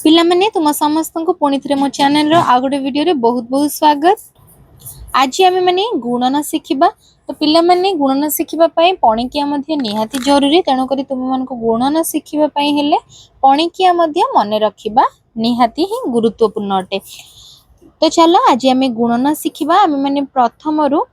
पिला माने तुम समस्त को पुणी थे मो चैनल रो आ गोटे वीडियो रे बहुत बहुत स्वागत। आज आम माने गुणन शिखिबा। तो पिला माने गुणन शिखिबा पई पणिकिया मध्ये निहाती जरूरी, तेणु करी तुम मान को गुणन शिखिबा पई हेले पणिकिया मध्ये मने रखिबा निहाती ही गुरुत्वपूर्ण अटे। तो चलो आज आम गुणन शिखिबा। आम माने प्रथम रु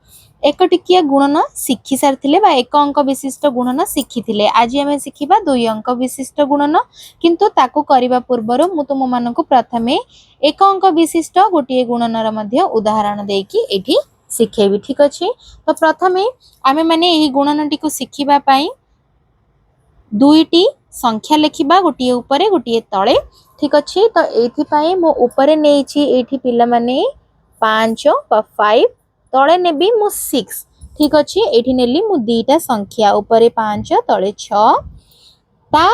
एक टिकिया गुणन शिखि सारथिले बा एक अंक विशिष्ट गुणन शिखिथिले। आज आम शिखिबा 2 अंक विशिष्ट गुणन, किंतु ताकू करिबा पूर्वरु मु तुम मानकु प्रथमे एक अंक विशिष्ट गोटे गुणनर मध्य उदाहरण देकी एठी शिखेबी। ठीक अछि। तो प्रथमे आमे माने एही गुणनटी को शिखिबा पई दुईटी संख्या लिखिबा, गोटे ऊपरे गोटे तळे। ठीक अछि। तो एथि पई मो ऊपरे नेछि एठी पिला माने 5 बा 5, तळे नेबी मु 6। ठीक अछि। एठी नेली मु दीटा संख्या ऊपरे 5 तळे 6। ता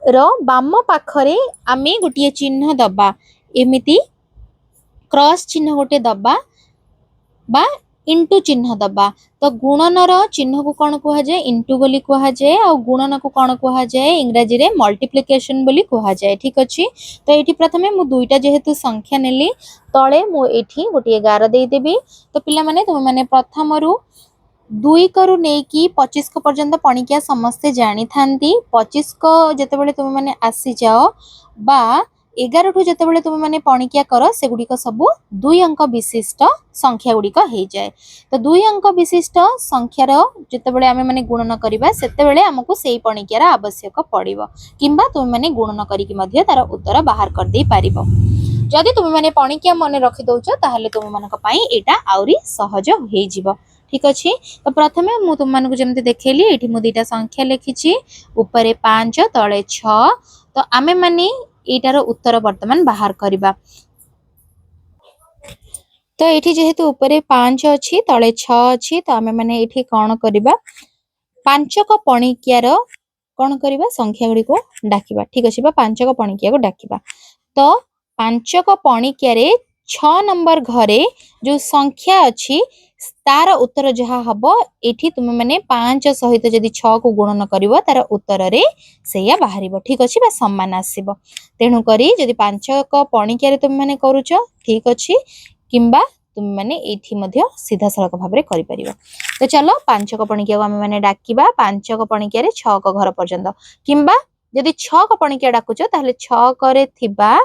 रो बाम पाखरे आमे गोटे चिन्ह दबा, एमिति क्रॉस चिन्ह गोटे दबा बा इंटू चिन्ह दबा। तो गुणनर चिन्ह को कौन कहा जाए? इंटू बोली कहा जाए। और गुणन को कौन कहा जाए? इंग्रजी रे मल्टीप्लिकेशन बोली कहा जाए। ठीक अछि। तो एठी प्रथमे मु दुईटा जेहेतु संख्या नेली, तळे मु एठी गोटे 11 देई देबी। तो पिला माने तुम माने प्रथम रु 2 करु नेकी 25 को पर्यंत पणिकिया समस्ते जानी थांती। 25 को जेतेबेले तुम माने आसी जाओ बा 11 ठू जेतेबेले तुम माने पणिकिया करो, से गुडी को सब 2 अंक विशिष्ट संख्या गुडी को हे जाए। तो 2 अंक विशिष्ट संख्यार जेतेबेले आमे माने गुणन करिबा, सेतेबेले हमकु सेही पणिकियार आवश्यक पड़िबो, किंबा तुम माने गुणन करिकि मध्ये तार उत्तर बाहर कर देई पारिबो। जदि तुम माने पणिकिया मने रखि दउछ, ताहले तुम मानक पई एटा आउरी सहज हे जिवो। ठीक अछि। तो प्रथमे मु तुम मानकु जेमते देखेली, एठी मु दीटा संख्या लिखिछि, ऊपरे 5 तळे 6। तो आमे माने एटार उत्तर वर्तमान बाहर करिबा। तो एठी जेहेतु ऊपरे 5 अछि तळे 6 अछि, तो आमे माने एठी कोन करिबा, 5 को पणिकियार कोन करिबा, संख्या गुडी को डाकिबा। ठीक अछि। बा 5 को पणिकिया को डाकिबा। तो 5 को पणिकिया रे 6 नंबर घरे जो संख्या अछि तार उत्तर जहा हबो, एठी तुम माने 5 सहित जदि 6 को गुणन करिवो, तार उत्तर रे सेया बाहरिबो। ठीक अछि। बा समान आसीबो। तेनु करी जदि 5 को पणिकिया रे तुम माने करूछ, ठीक अछि, किंबा तुम माने एठी मध्ये सीधा सड़क भाबरे करि परिबो। तो चलो 5 को पणिकिया को आमे माने डाकिबा 5 को पणिकिया रे 6 को घर पर्यंत, किंबा जदि 6 को पणिकिया डाकुछ, ताहले 6 करे थिबा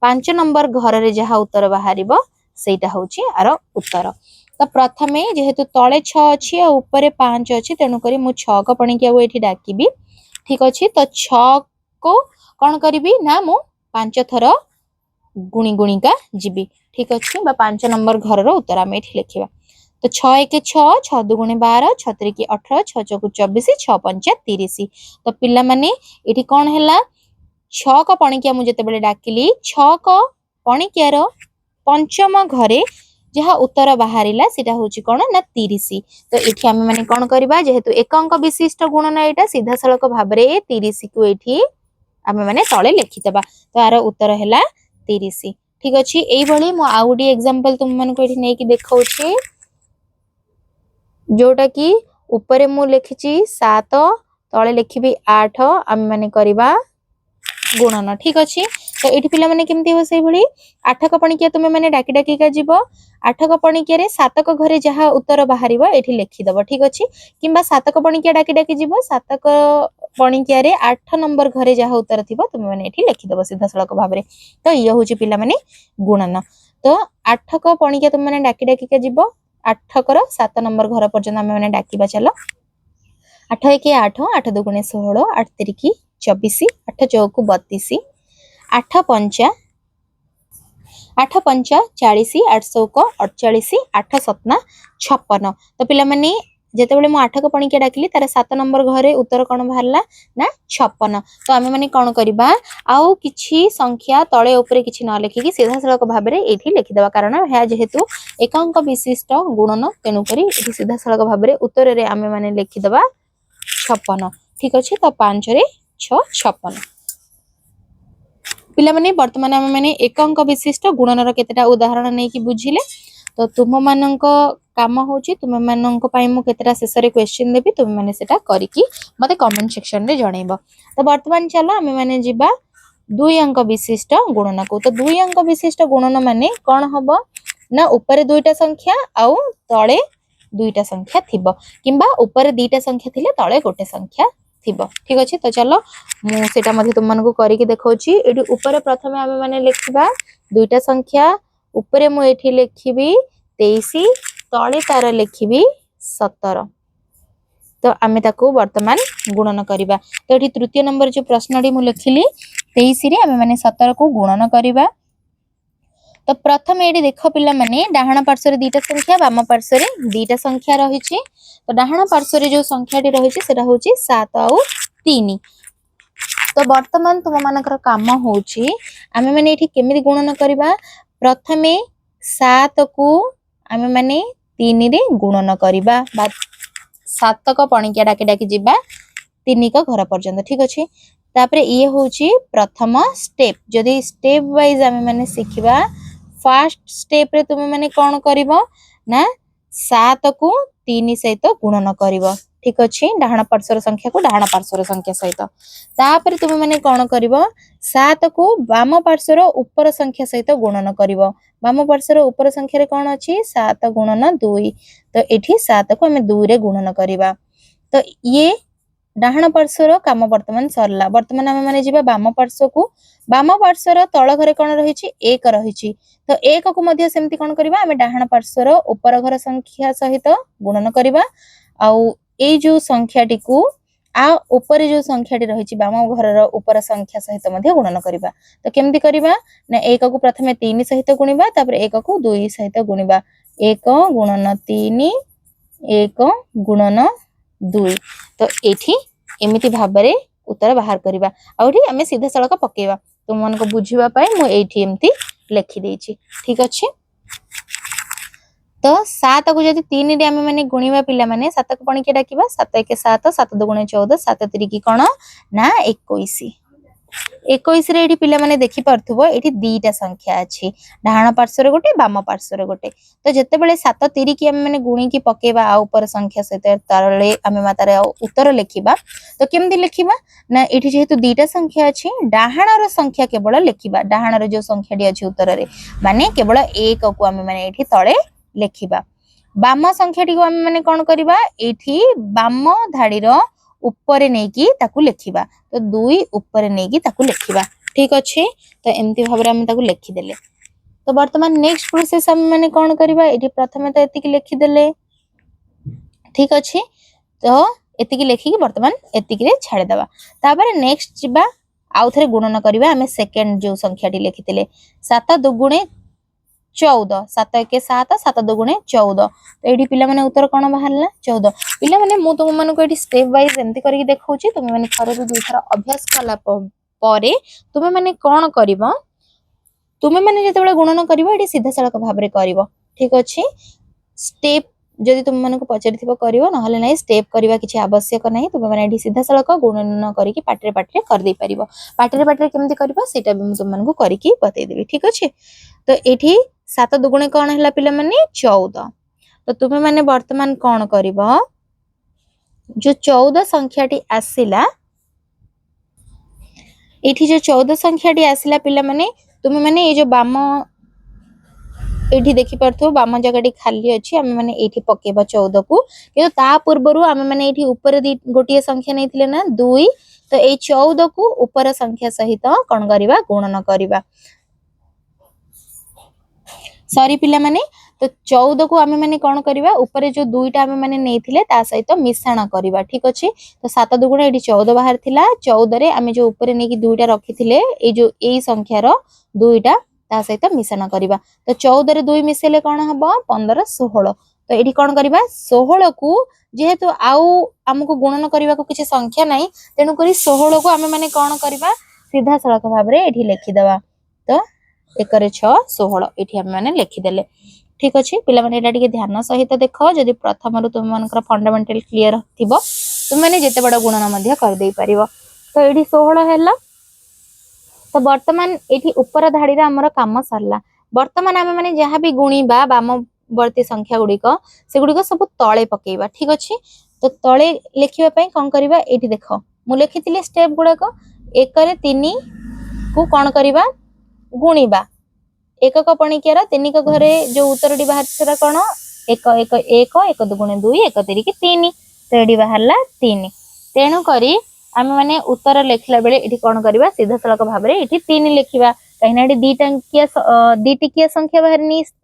5 नंबर घर रे जहा उत्तर बाहरिबो, सेटा होची आर उत्तर। तो प्रथमे जेहेतु तळे 6 अछि और ऊपरे 5 अछि, तेनु करी मु 6 को पणिकिया को एठी डाकिबी। ठीक अछि। तो 6 को कोन करिबी ना, मु 5 थर गुणी गुणिका जिबी। ठीक अछि। बा 5 नंबर घर रो उत्तर आमे एठी लिखिबा। तो 6 1 6, 6 2 12, 6 3 18, 6 4 24, 6 5 30। तो पिला माने एठी कोन हैला, 6 को पणिकिया मु जेतेबेले डाकिली, 6 को पणिकिया रो पंचम घरे जहा उत्तर बाहरिला सेटा होची कोन ना 30। तो एठी आमे माने कोन करिबा, जेहेतु एक अंक विशिष्ट गुणन एटा, सीधा सळक भाबरे 30 को एठी आमे माने तळे लिखितबा। तो आरो उत्तर हैला 30। ठीक अछि। एई भली मु आउडी एग्जांपल तुम मन को एठी नै कि देखाउछि, जोटा कि ऊपरे मु लिखिछि 7, तळे लिखिबी 8, आमे माने करिबा गुणन। ठीक अछि। तो एठी पिला माने केमति हो सेई भली 8 को पणिकिया तुमे माने डाकी डाकी का जिवो, 8 को पणिकिया रे 7 को घरे जहा उत्तर बाहरिबो एठी लिखि दबो। ठीक अछि। किंबा 7 को पणिकिया डाकी डाकी जिवो, 7 को पणिकिया रे 8 नंबर घरे जहा उत्तर थिबो, तुमे माने एठी लिखि दबो सीधा सळक भाबरे। तो इयो होची पिला माने गुणन। तो 8 को पणिकिया तुमे माने डाकी डाकी का जिवो, 8 को 7 नंबर घर पर्यंत आमे माने डाकीबा। चलो 8 1 8, 8 2 16, 8 3 24, 8 4 32, 8 5 40, 8 7 48, 8 7 56। तो पिला माने जेतेबेले मु 8 को पणिकिया डाकिली, तार 7 नंबर घरे उत्तर कोन बाहरला ना 56। तो आमे माने कोन करिबा, आउ किछि संख्या तळे ऊपरे किछि न लिखि कि सीधा सळक भाबरे एठी लिखि देबा, कारण हे जेहेतु एक अंक विशिष्ट गुणन, तेनु करी एठी सीधा सळक भाबरे उत्तर रे आमे माने लिखि देबा 56। ठीक अछि। तो 5 रे 6 56। पिला माने वर्तमान आमे माने एक अंक विशिष्ट गुणनर केतेटा उदाहरण नै कि बुझिले। तो तुम मानक काम होची, तुम मानक पई मु केतेटा शेष रे क्वेश्चन देबी, तुम माने सेटा करिकि मते कमेंट सेक्शन रे जणैबो। तो वर्तमान चलो आमे माने जिबा दुई अंक विशिष्ट गुणन को। तो दुई अंक विशिष्ट गुणन माने कौन हम ना ऊपर दुईटा संख्या आउ तले दुईटा संख्या थिबो किंबा ऊपर दीटा संख्या थिले तले गोटे संख्या थिबो। ठीक अछि। तो चलो मु सेटा मध्ये तुम मन को करिके देखौची। एडी ऊपर प्रथमे आमे माने लिखिबा दुईटा संख्या ऊपर मु एठी लिखिबी 23 तले तार लिखिबी 17। तो आमे ताको वर्तमान गुणन करिबा। तो एठी तृतीय नंबर जो प्रश्नटी मु लिखिली 23 रे आमे माने 17 को गुणन करिबा। तो प्रथम एडी देख पिला माने डाहाण पार्श्व रे दीटा संख्या वाम पार्श्व रे दीटा संख्या रहिछि। तो डाहाण पार्श्व रे जो संख्याटी रहिछि सेटा होछि 7 आउ 3। तो वर्तमान तुम मानकर काम होछि आमे माने एठी केमिति गुणन करिबा। प्रथमे 7 को आमे माने 3 रे गुणन करिबा बा 7 को पणिकिया डाके डाके जिबा 3 को घर पर्यंत। ठीक अछि। तापरे ये होछि प्रथम स्टेप। जदि स्टेप वाइज आमे माने सिखिबा फर्स्ट स्टेप रे तुम माने कोन करिवो ना 7 को 3 सहित गुणन करिवो। ठीक अछि। डाहाण पार्श्व संख्या को डाहाण पार्श्व संख्या सहित तापरे तुम माने कोन करिवो 7 को वाम पार्श्व ऊपर संख्या सहित गुणन करिवो। वाम पार्श्व ऊपर संख्या रे कोन अछि 7 गुणन 2। तो एठी 7 को हमें 2 रे गुणन करिबा। तो ये डाहाण पार्श्वर काम वर्तमान सरला। वर्तमान आमे माने जिबा वाम पार्श्व को। वाम पार्श्वर तळ घरे कोन रहिछि 1 रहिछि। तो 1 को मध्य सेमति कोन करिबा आमे डाहाण पार्श्वर ऊपर घर संख्या सहित गुणन करिबा। आउ ए जो संख्याटी को आ ऊपर जो संख्याटी रहिछि वाम घरर ऊपर संख्या सहित मध्य गुणन करिबा। तो केमति करिबा ना 1 को प्रथमे 3 सहित गुणिबा तापर 1 को 2 सहित गुणिबा। 1 गुणन 3 1 गुणन 2। तो एठी एमिति भाबरे उत्तर बाहर करिबा। आउठी हमें सीधा सड़क पकेबा। तुम मन को बुझिबा पाए मु एठी एमिति लिखि देछि। ठीक अछि। तो 7 को जदि 3 रे आमे माने गुणिबा पिला माने 7 को पणी के डाकिबा 7 1 7 7 2 14 7 3 की कोन ना 21। 21 रे एठी पिला माने देखि परथुबो एठी दीटा संख्या अछि डाहाण पार्श्व रे गोटे वाम पार्श्व रे गोटे। तो जते बेले 7 3 की आमे माने गुणी की पकेबा आ ऊपर संख्या सहित तारले आमे मातारे उत्तर लिखिबा। तो केमदि लिखिबा ना एठी जेहेतु दीटा संख्या अछि डाहाण रो संख्या केवल लिखिबा। डाहाण रो जो संख्याटी अछि उत्तर रे माने केवल 1 को आमे माने एठी तळे लिखिबा। वाम संख्याटी को आमे माने कोन करिबा एठी वाम धाडी रो ऊपर नेकी ताकू लिखिबा। तो 2 ऊपर नेकी ताकू लिखिबा। ठीक अछि। तो एमती भाबरे हम ताकू लिखि देले। तो वर्तमान नेक्स्ट प्रोसेस हम माने कोन करिबा एठी प्रथमे तो एतिकी लिखि देले। ठीक अछि। तो एतिकी लिखि कि वर्तमान एतिकी रे छाडी दबा। तापर नेक्स्ट जिबा आउ थरे गुणन करिबा। हमें सेकंड जो संख्याटी लिखितिले 7 2 14 7 1 7 7 2 14। तो एठी पिला माने उत्तर कोन बाहरला 14। पिला माने मु तुम मन को एठी स्टेप वाइज एमती करिके देखौची। तुम माने थरे दु थरा अभ्यास कला परे तुम माने कोन करिवो तुम माने जते बेले गुणन करिवो एठी सीधा सड़क भाबरे करिवो। ठीक अछि। स्टेप जदि तुम मन को पचारिथिबो करिवो नहले नै स्टेप करिवा किछि आवश्यक नै। तुम माने एठी सीधा सड़क गुणन करिके पाटरे पाटरे कर दे परिवो। पाटरे पाटरे केमति करिवो सेटा भी तुम मन को करिके बतै देबी। ठीक अछि। तो एठी 7 2 कोन हला पिला माने 14। तो तुम माने वर्तमान कोन करिवो जो 14 संख्याटी आसिला एठी जो 14 संख्याटी आसिला पिला माने तुम माने ए जो वाम एठी देखि परथो वाम जगहटी खाली अछि हम माने एठी पकेबा 14 को। किंतु ता पूर्वरु हम माने एठी ऊपर गोटिए संख्या नैथिले ना 2। तो ए 14 को ऊपर संख्या सहित कोन करिबा गुणन करिबा। सॉरी पिला माने तो 14 को आमे माने कोन करिबा ऊपर जो 2टा आमे माने नेथिले ता सहित मिश्रण करिबा। ठीक अछि। तो 7 2 एठी 14 बाहर थिला 14 रे आमे जो ऊपर नेकी 2टा रखिथिले ए जो ए संख्या रो 2टा ता सहित मिश्रण करिबा। तो 14 रे 2 मिसेले कोन हबो 15 16। तो एठी कोन करिबा 16 को जेहेतु आउ हमको गुणन करिबा को किछि संख्या नै तेनु करी 16 को आमे माने कोन करिबा सीधा सड़क भाबरे एठी लिखि देबा। तो 1 रे 6 16 एठी हम माने लिखि देले। ठीक अछि। पिला माने एटा टिके ध्यान सहित देखो जदि प्रथम रु तुम मानकर फंडामेंटल क्लियर थिबो तुम माने जेते बडा गुणन मध्य कर देई परिबो। तो एठी 16 हैला। तो वर्तमान एठी ऊपर धाडी रे हमर काम सरला। वर्तमान हम माने जहा भी गुणीबा वामवर्ती संख्या गुडी को से गुडी को सब तळे पकेइबा। ठीक अछि। तो तळे लिखिबा पई कोन करिबा एठी देखो मु लिखितिले स्टेप गुडा को 1 रे 3 को कौन करवा गुणिबा एकक पणिकियार तीनिक घरे जो उत्तरटी बाहर सेटा कौन एक एक एक एक दुगुणे 2 एक तिरिकी 3 तो ये बाहर 3 तेणु करी आम मैंने उत्तर लिखला बेले ये कौन करवा सीधा सड़क भाव में ये 3 लिखा कहीं दी टिकिया संख्या बाहर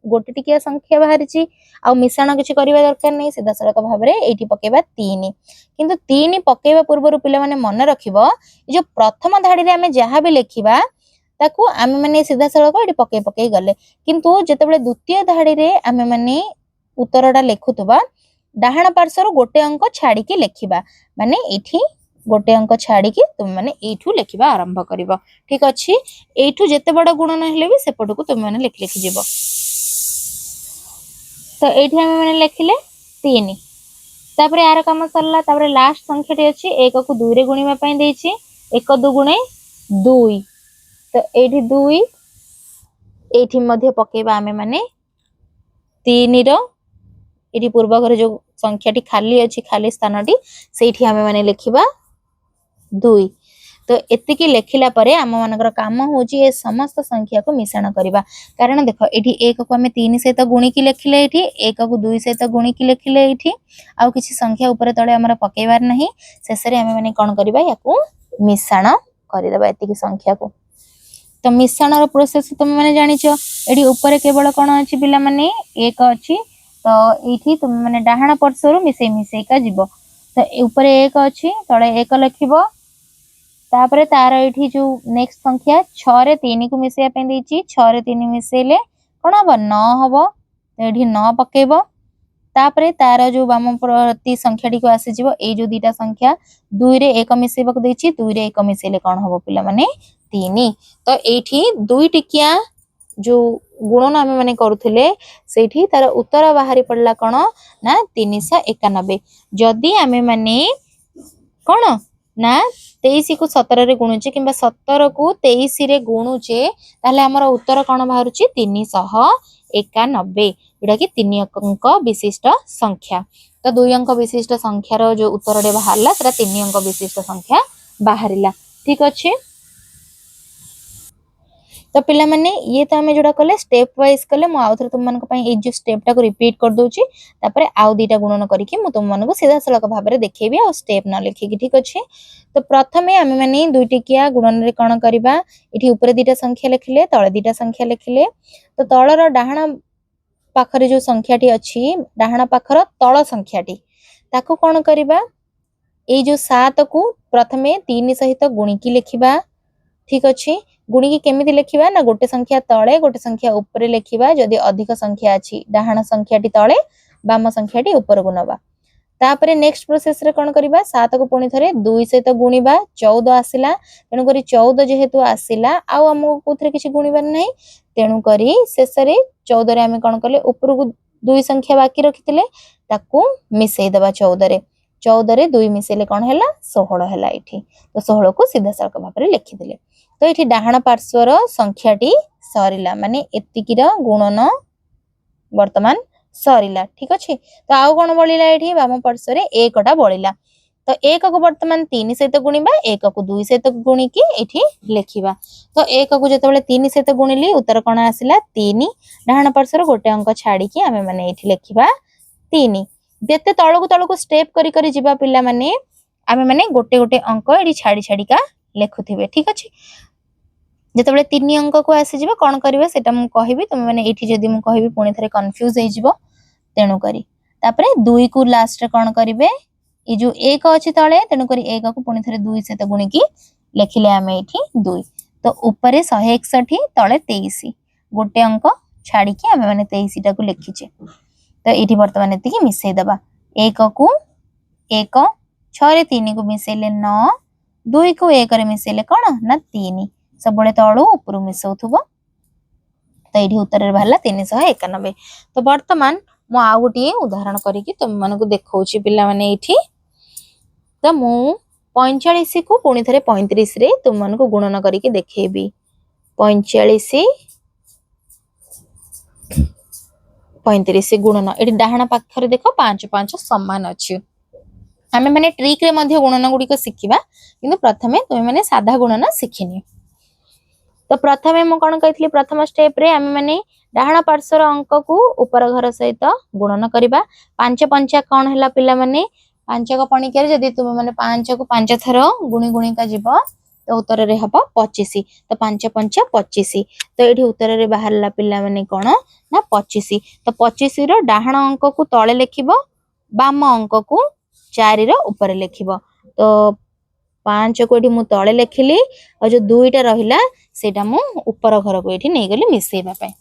गोटे टिकिया संख्या बाहरी आ मिश्रण किसी करवा दरकार नहीं सीधा सड़क भाव में ये पकेबा 3 किंतु 3 पकेबा पूर्व पिला माने मन रखिबो जो प्रथम धाड़ी रे आमे जहाँ भी लिखिबा ताकू आमे माने सीधा सड़क ये पके पके गले किंतु जेतेबेले द्वितीय धाड़ी रे आमे माने उत्तरटा लिखुतबा डाहाण पार्श्वर गोटे अंक छाड़ी के लिखिबा माने एठी गोटे अंक छाड़ी के तुम माने एठू लिखिबा आरंभ करिवो ठीक अछि एठू जेते बड़ गुणन हेले भी सेपट को तुम माने लिख लिखि जेबो तो एठी आमे माने लिखिले 3 तापरे यार काम सरला तापरे लास्ट संख्याटी अछि 1 को 2 रे गुणिबा पई देछि 1 दुगुणे 2 तो एठी 2 एठी मध्य पकेबा आमे माने 3 रो एठी पूर्व घर जो संख्याटी खाली अछि खाली स्थानटी सेठी आमे माने लिखिबा 2 तो एतिकी लेखिला परे आम मानकर काम होची ए समस्त संख्या को मिश्रण करबा कारण देखो एठी 1 को आमे 3 सहित गुणी की लेखिले एठी 1 को 2 सहित गुणी की लेखिले एठी आ किछि संख्या ऊपर तळे हमर पकेबार नाही शेषरे आमे माने कोन करबा याकू मिश्रण करि देबा एतिकी संख्या को तो मिश्रण रो प्रोसेस तुम माने जानिचो एठी ऊपर केवल कोन अछि पिला माने 1 अछि तो एठी तुम माने डाहाण पार्श्वर मिसे मिसे का जीवो तो ऊपर 1 अछि तळे 1 लिखिबो तापरे तार एठी जो नेक्स्ट संख्या 6 रे 3 को मिसेया पे देछि 6 रे 3 मिसेले कोन हबो 9 हबो एठी 9 पकेबो तापरे तार जो वाम प्रति संख्याटी को आसी जीवो ए जो दीटा संख्या 2 रे 1 मिसेबक देछि 2 रे 1 मिसेले कोन हबो पिला माने 3 तो एठी 2 टिकिया जो गुणन आमे माने करूथिले सेठी तार उत्तर बाहरी पड़ला कोन ना 391 जदी आमे माने कोन ना 23 को 17 रे गुणुचे किंबा 17 को 23 रे गुणुचे ताले हमर उत्तर कोन बाहरुची 391 एटा कि 3 अंक विशिष्ट संख्या तो 2 अंक विशिष्ट संख्या रो जो उत्तर रे बाहरला सेटा 3 अंक विशिष्ट संख्या बाहरिला ठीक अछि तो पिला माने ये तो हमें जोड़ा कले स्टेप वाइज कले मु आउथर तुम मन को पई ए जो स्टेप टा को रिपीट कर दोची तापरे आउ दीटा गुणन करिकि मु तुम मन को सीधा सळक भाबरे रे देखैबी आ स्टेप न लिखि कि ठीक अछि तो प्रथमे हमें माने दुई टिकिया गुणन रे कोन करबा इठी ऊपर दीटा संख्या लिखिले तळे दीटा संख्या लिखिले तो तळर डाहाण पाखरे जो संख्याटी अछि डाहाण पाखर तळ संख्याटी ताको कोन करबा ए जो 7 को प्रथमे 3 सहित गुणी की लिखिबा ठीक अछि गुणी की केमिति लिखिबा ना गोटे संख्या तळे गोटे संख्या ऊपर लिखिबा जदी अधिक संख्या अछि डाहाण संख्याटी तळे बाम संख्याटी ऊपर को नबा तापरे नेक्स्ट प्रोसेस रे कोन करबा 7 को पुणी थरे 2 सहित गुणीबा 14 आसिला तेनु करी 14 जेहेतु आसिला आ हमको कोथरे किछि गुणीबार नै तेनु करी शेष रे 14 रे हमें कोन करले ऊपर को 2 संख्या बाकी रखितिले ताकू मिसेई दबा 14 रे 14 रे 2 मिसेले कोन हैला 16 हैला इठी तो 16 को सीधा सळक भाबरे लिखि दिले तो इठी डाहाण पार्श्वर संख्याटी सरिला माने एतिकीर गुणन वर्तमान सरिला ठीक अछि तो आउ कोन बळिला एठी वाम पार्श्वर 1 टा बळिला तो 1 को वर्तमान 3 सहित गुणिबा 1 को 2 सहित गुणी की एठी लेखिबा तो 1 को जतबेले 3 सहित गुणिली उत्तर कोन आसिला 3 डाहाण पार्श्वर गोटे अंक छाडी की हमें माने एठी लेखिबा 3 जेते तळको स्टेप करी करी जिबा पिल्ला माने आमे माने गोटे गोटे अंक एठी छाडी छाडी का लेखुथिबे ठीक अछि जेतबेले 3 अंक को आसी जिबा कोन करबे सेटा मु कहिबी तुम माने एठी जदी मु कहिबी पुणी थरे कंफ्यूज हे जिवो तेनु करी तापरे 2 को लास्ट रे कोन करबे ए जो 1 अछि तळे तेनु करी 1 को पुणी थरे 2 सहित गुणी की लेखिले आमे एठी 2 तो ऊपरे 161 तळे 23 गोटे अंक छाडी की आमे माने 23 टा को लेखिचे तो एठी वर्तमान एति की मिसेई दबा 1 को 1 6 रे 3 को मिसेले 9 2 को 1 रे मिसेले कोन ना 3 सबले तळो ऊपर मिसौथुबो तो एठी उत्तर रे भाला 391 तो वर्तमान मु आ गोटी उदाहरण करी कि तुम मन को देखौची पिल्ला माने एठी तो मु 45 को पुणी थरे 35 रे तुम मन को गुणन करी कि देखेबी 45 गुणन एठी डाहाण पाखरे देखो 5 5 समान अछि हमें माने ट्रिक रे मध्य गुणन गुडी को सिखिबा किंतु प्रथमे तुम माने साधा गुणन सिखिनी तो प्रथमे मु कौन कही प्रथम स्टेप रे आम मैंने डाहाण पार्श्वर अंक को ऊपर घर सहित गुणन करवा 5 पंचा कौन है पिला माने 5 को पणिका जदि तुम मैंने 5 को 5 थर गुणी गुणिका जीव तो उत्तर रे हम 25 तो 5 पंचा 25 तो ये उत्तर रे बाहर पिला माने कौन ना 25 तो 25 रो डाहाण अंक को तले लिखिबो बाम अंक को 4 रो ऊपर लिखिबो तो 5 को एठी मु तले लिखिली और जो 2टा रहिला सेटा मु ऊपर घर को एठी नै गली मिसेबा पय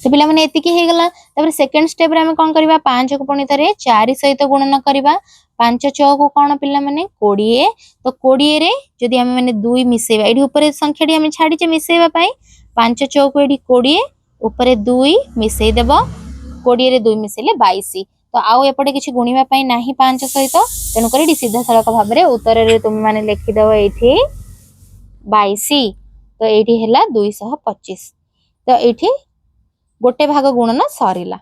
तो पिला माने एतिकी हे गला तबरे सेकंड स्टेप रे हम कोन करबा 5 को पुणी थरे 4 सहित गुणन करबा 5 6 को कोन पिला माने 20 तो 20 रे जदि हम माने 2 मिसेबा एठी ऊपर संख्या डी हम छाडी जे मिसेबा पय 5 6 को एठी 20 ऊपर 2 मिसेई देबो 20 रे 2 मिसेले 22 तो आउ एपटे किछि गुणिबा पय नाही 5 सहित तेनु करी डी सीधा सड़क भाबरे उत्तर रे तुम माने लिखि दबो एठी 22 तो एठी हैला 225 तो एठी गोटे भाग गुणन सरीला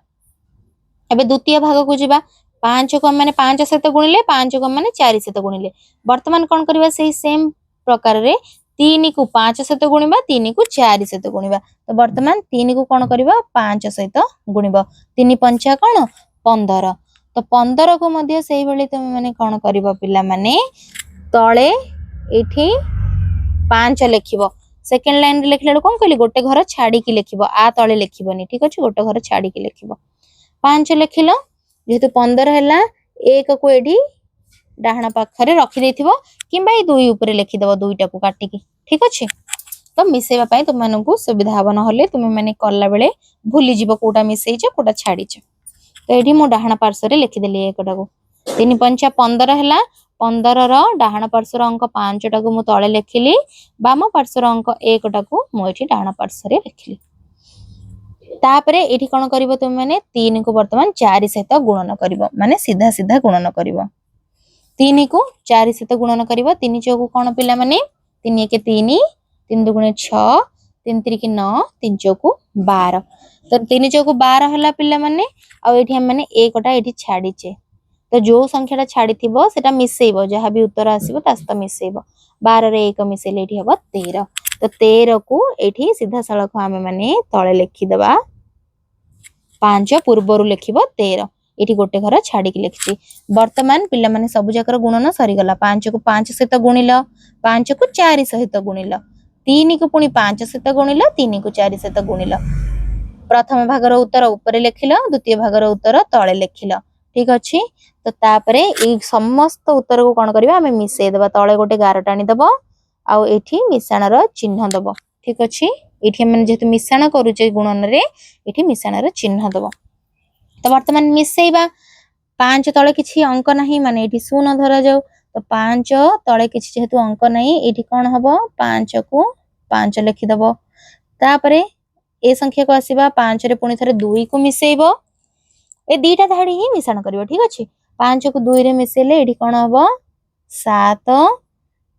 एबे द्वितीय भाग को जीवा 5 को माने 5 सहित गुणिले 5 को माने 4 सहित गुणिले वर्तमान कोन करबा सेही सेम प्रकार रे 3 को 5 सहित गुणिबा 3 को 4 सहित गुणिबा तो वर्तमान 3 को कोन करबा 5 सहित गुणिबा 3 पंचा कोन 15 तो 15 को मध्य सेही बेली तुम माने कोन करबा पिला माने तळे एठी 5 लिखिबो सेकेंड लाइन रे लिखले कोन कहली गोटे घर छाडी की लिखिबो आ तळे लिखिबोनी ठीक अछि गोटे घर छाडी की लिखिबो 5 लिखिलो जेतु 15 हैला 1 को एडी डाहण पाखरे रखि देथिबो किबा ए 2 ऊपर लिखि देबो दुईटा को काटी की ठीक अछि तो मिसेबा पय तुम मानकु सुविधा हबन हले तुम माने करला बेले भूली जीवो कोटा मिसेइ छ कोटा छाडी छ तो एडी मु डाहण पार्श्व रे लिखि देली एकटा को 3 पंचा 15 हैला 15 रो डाहण पार्श्वर अंक 5 टा को मु तळे लिखिली बाम पार्श्वर अंक 1 टा को मु एठी डाहण पार्श्व रे लिखिली तापरे एठी कोन करिवो तुम माने 3 को वर्तमान 4 सहित गुणन करिवो माने सीधा सीधा गुणन करिवो 3 को 4 सहित गुणन करिवो 3 चौको कोन पिला माने 3 1 3 3 2 6 3 3 9 3 चौको 12 तो 3 चौको 12 हला पिला माने आ एठी हम माने 1 टा एठी छाडी छे तो जो संख्याटा छाडी थिबो सेटा मिसेइबो जहा भी उत्तर आसीबो तास्त मिसेइबो 12 रे 1 मिसेले एठी हबो 13 तो 13 को एठी सीधा सळख हम माने तळे लिखि दबा 5 पूर्वरु लिखिबो 13 एठी गोटे घर छाडी की लिखछि वर्तमान पिल्ला माने सब जाकर गुणन सरी गला 5 को 5 सहित गुणिल 5 को 4 सहित गुणिल 3 को पुनी 5 सहित गुणिल 3 को 4 सहित गुणिल प्रथम भागर उत्तर ऊपर लिखिल द्वितीय भागर उत्तर तळे लिखिल ठीक अछि तो तापरे ए समस्त उत्तर को कोन करबा हमें मिसेइ देबा तळे गोटे गार टाणी देबो आ एठी मिश्रण रो चिन्ह देबो ठीक अछि एठी हम जेतु मिश्रण करू जे गुणन रे एठी मिश्रण रो चिन्ह देबो तो वर्तमान मिसेइबा 5 तळे किछि अंक नाही माने एठी शून्य धरा जाऊ तो 5 तळे किछि जेतु अंक नाही एठी कोन हबो 5 को 5 लिखि देबो तापरे ए संख्या को आसीबा 5 रे पुनी थरे 2 को मिसेइबो ए दीटा धाडी ही मिश्रण करिवो ठीक अछि 5 को 2 रे मिसेले एठी कोन हबो 7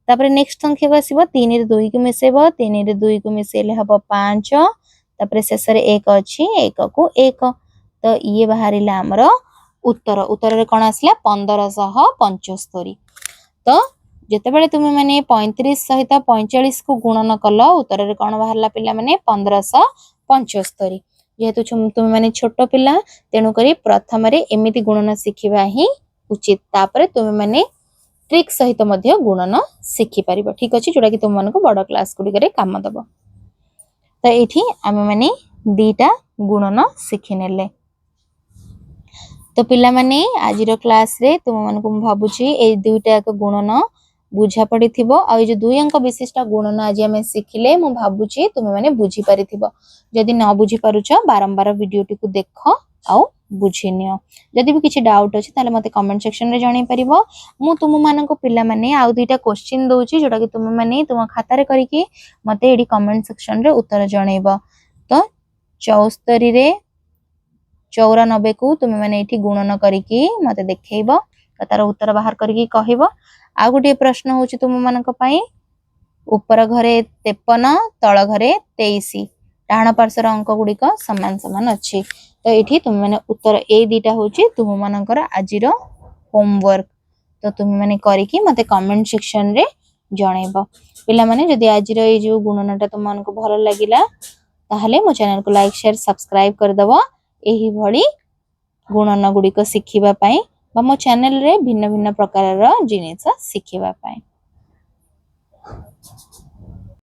तापरे नेक्स्ट संख्या को आसीबो 3 रे 2 को मिसेबो 3 रे 2 को मिसेले हबो 5 तापरे शेष रे 1 अछि 1 को 1 तो ये बाहरिला हमरो उत्तर उत्तर रे कोन आसला 1575 तो जेते बेले तुमे माने 35 सहित 45 को गुणन कलो उत्तर रे कोन बाहरला पिला माने 1575 जेहेतु तुम माने छोटो पिला तेनु करी प्रथम रे एमिति गुणन सिखिबा ही उचित तापरे तुम माने ट्रिक सहित मध्य गुणन सिखि परिबो ठीक अछि जोडा कि तुम मानको बड़ क्लास गुडी करे काम दबो तो एठी आमे माने दीटा गुणन सिखि नेले तो पिला माने आजिरो क्लास रे तुम मानको भाबुची ए दुईटा एक गुणन बुझा पड़ी थिबो आ जे 2 अंक विशिष्ट गुणन आज हमें सिखिले मु भाबुची तुमे माने बुझी पारि थिबो जदि न बुझी पारुछ बारंबार वीडियो टिकु देखो आ बुझी नियो जदि भी किछि डाउट अछि ताले मते कमेंट सेक्शन रे जणाई परिबो मु तुम मानको पिला माने आ दुईटा क्वेश्चन दोउची जोटा कि तुम माने तुम खाता रे करी कि मते एडी कमेंट सेक्शन रे उत्तर जणाइबो तो 74 रे 94 को तुम माने एठी गुणन करी कि मते देखैबो तार उत्तर बाहर करी कि कहिबो आ गुटे प्रश्न होची तुम मानक पई ऊपर घरे 53 तळ घरे 23 डाहण पार्श्वर अंक गुडी को समान समान अछि तो एठी तुम माने उत्तर ए दीटा होची तुम मानकर आजिरो होमवर्क तो तुम माने करी कि मते कमेंट सेक्शन रे जणैब। पिला माने जदि आज रो ए जो गुणनटा तुम मानको भल लागिला ताहले मो चैनल को लाइक शेयर सब्सक्राइब कर दबो एही भली गुणन गुडी को सिखिबा पई बा मो चैनल रे भिन्न भिन्न प्रकार रो जिनिस सिखिबा पई।